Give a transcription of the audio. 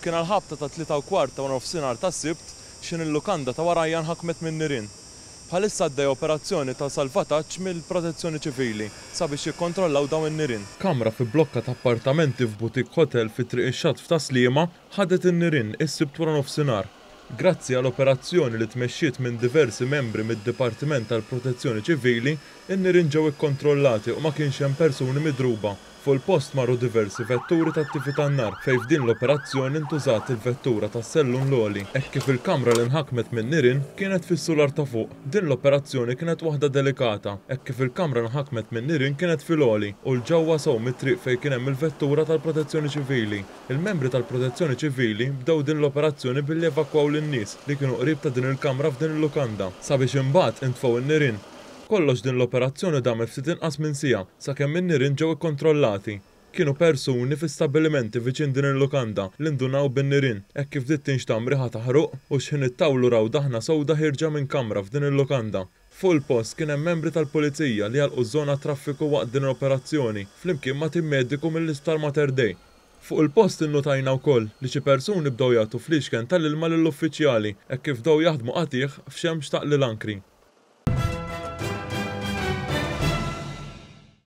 kien għal-ħabta ta' 3:15 ta' nofsinhar tas-Sibt xin il-lukanda ta' warajja nħakmet minn nirien. Bħalissa għaddej operazzjoni ta' salvataġġ mill-Protezzjoni Ċivili sabiex jikkontrollaw dawn in-nirien. Kamra fi blokka ta' appartamenti f'butik hotel fi triq ix-Xatf ta' Sliema ħadet in-nirien is-Sibt wara nofsinhar. Grazzi għall operazzjoni li tmexxiet minn diversi membri mid-Dipartiment tal-Protezzjoni Ċivili, in-nirien ġew ikkontrollati u ma kienx hemm persuni midruba. Fuq il-post marru diversi vetturi ta' attivi tan-nar fejn f'din l-operazzjoni ntużat il-vettura tas sellun l-oli. Hekk kif il-kamra li nħakmet minn nirien kienet fis-sular ta' fuq. Din l-operazzjoni kienet waħda delikata. Hekk kif il-kamra nħakmet minn nirien kienet fil-oli u l-ġewwa sew mit-triq fejn kien hemm il-vettura tal-Protezzjoni Ċivili. Il-membri tal-Protezzjoni Ċivili bdew din l-operazzjoni billi evakwaw lin-nies li kienu qrib ta' din il-kamra f'din il-lukanda sabiex imbagħad intfgħu in-nirien. Kollox din l-operazzjoni damet ftit inqas minn siegħa sakemm in-nirien ġew ikkontrollati. Kienu persuni fi stabbilimenti viċin din il-lukanda li ndunaw bin-nirien hekk kif dit tinxtam riħa taħruq u x'ħin ittawlu raw daħna sewda ħirġa minn kamra f'din il-lukanda. Fuq il-post kien hemm membri tal-pulizija li għalqu żona traffiku waqt din l-operazzjoni flimkien ma' tim mediku mill-Isptar Mater Dei. Fuq il-post innotajna wkoll li xi persuni bdew jagħtu fliexken tal-ilma lill-uffiċjali hekk kif bdew jaħdmu qatih f'xemx taq l-ankri.